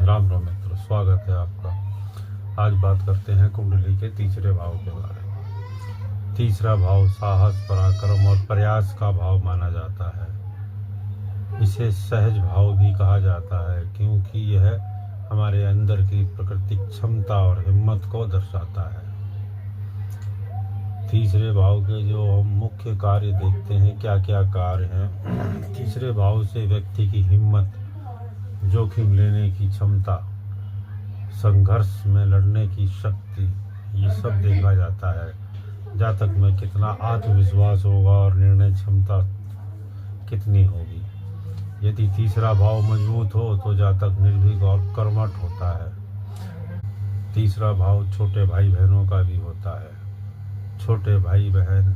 राम राम मित्र, स्वागत है आपका। आज बात करते हैं कुंडली के तीसरे भाव के बारे में। तीसरा भाव साहस, पराक्रम और प्रयास का भाव माना जाता है। इसे सहज भाव भी कहा जाता है क्योंकि यह हमारे अंदर की प्राकृतिक क्षमता और हिम्मत को दर्शाता है। तीसरे भाव के जो हम मुख्य कार्य देखते हैं, क्या क्या कार्य हैं। तीसरे भाव से व्यक्ति की हिम्मत, जोखिम लेने की क्षमता, संघर्ष में लड़ने की शक्ति, ये सब देखा जाता है। जातक में कितना आत्मविश्वास होगा और निर्णय क्षमता कितनी होगी। यदि तीसरा भाव मजबूत हो तो जातक निर्भीक और कर्मठ होता है। तीसरा भाव छोटे भाई बहनों का भी होता है। छोटे भाई बहन,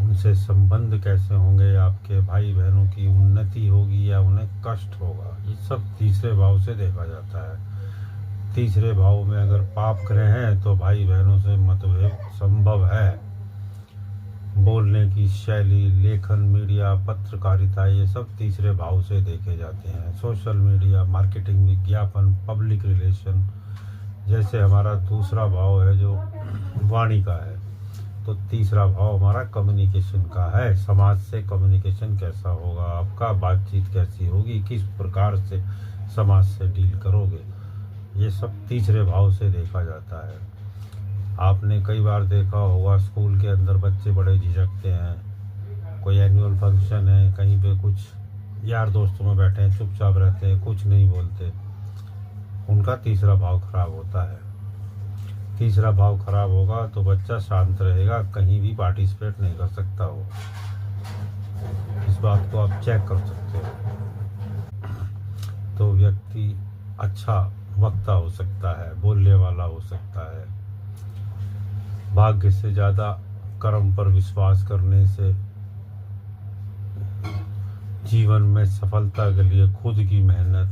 उनसे संबंध कैसे होंगे, आपके भाई बहनों की उन्नति होगी या उन्हें कष्ट होगा, ये सब तीसरे भाव से देखा जाता है। तीसरे भाव में अगर पाप ग्रह हैं तो भाई बहनों से मतभेद संभव है। बोलने की शैली, लेखन, मीडिया, पत्रकारिता, ये सब तीसरे भाव से देखे जाते हैं। सोशल मीडिया, मार्केटिंग, विज्ञापन, पब्लिक रिलेशन, जैसे हमारा दूसरा भाव है जो वाणी का है, तो तीसरा भाव हमारा कम्युनिकेशन का है। समाज से कम्युनिकेशन कैसा होगा आपका, बातचीत कैसी होगी, किस प्रकार से समाज से डील करोगे, ये सब तीसरे भाव से देखा जाता है। आपने कई बार देखा होगा स्कूल के अंदर बच्चे बड़े झिझकते हैं। कोई एनुअल फंक्शन है, कहीं पे कुछ यार दोस्तों में बैठे हैं, चुपचाप रहते हैं, कुछ नहीं बोलते, उनका तीसरा भाव खराब होता है। तीसरा भाव खराब होगा तो बच्चा शांत रहेगा, कहीं भी पार्टिसिपेट नहीं कर सकता हो। इस बात को आप चेक कर सकते हो। तो व्यक्ति अच्छा वक्ता हो सकता है, बोलने वाला हो सकता है। भाग्य से ज़्यादा कर्म पर विश्वास करने से जीवन में सफलता के लिए खुद की मेहनत,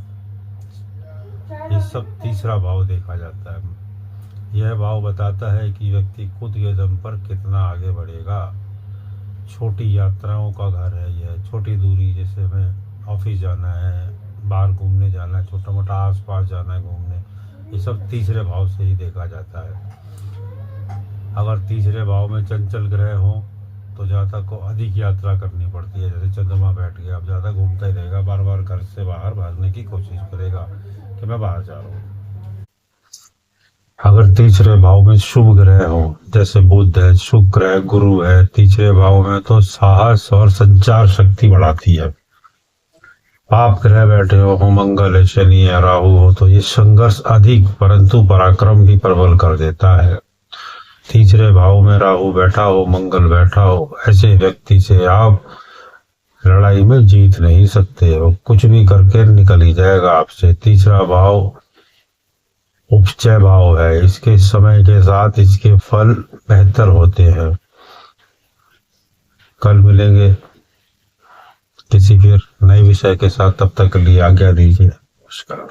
ये सब तीसरा भाव देखा जाता है। यह भाव बताता है कि व्यक्ति खुद के दम पर कितना आगे बढ़ेगा। छोटी यात्राओं का घर है यह। छोटी दूरी, जैसे हमें ऑफिस जाना है, बाहर घूमने जाना है, छोटा मोटा आसपास जाना है घूमने, ये सब तीसरे भाव से ही देखा जाता है। अगर तीसरे भाव में चंचल ग्रह हो तो जातक को अधिक यात्रा करनी पड़ती है। जैसे चंद्रमा बैठ गया, अब ज़्यादा घूमता ही रहेगा, बार बार घर से बाहर भागने की कोशिश करेगा कि मैं बाहर जा रहा हूँ। अगर तीसरे भाव में शुभ ग्रह हो, जैसे बुध है, शुक्र है, गुरु है तीसरे भाव में, तो साहस और संचार शक्ति बढ़ाती है। पाप ग्रह बैठे हो, मंगल है, शनि है, राहु हो, तो ये संघर्ष अधिक परंतु पराक्रम भी प्रबल कर देता है। तीसरे भाव में राहु बैठा हो, मंगल बैठा हो, ऐसे व्यक्ति से आप लड़ाई में जीत नहीं सकते हो, कुछ भी करके निकल ही जाएगा आपसे। तीसरा भाव उपचय भाव है, इसके समय के साथ इसके फल बेहतर होते हैं। कल मिलेंगे किसी फिर नए विषय के साथ, तब तक के लिए आज्ञा दीजिए। नमस्कार।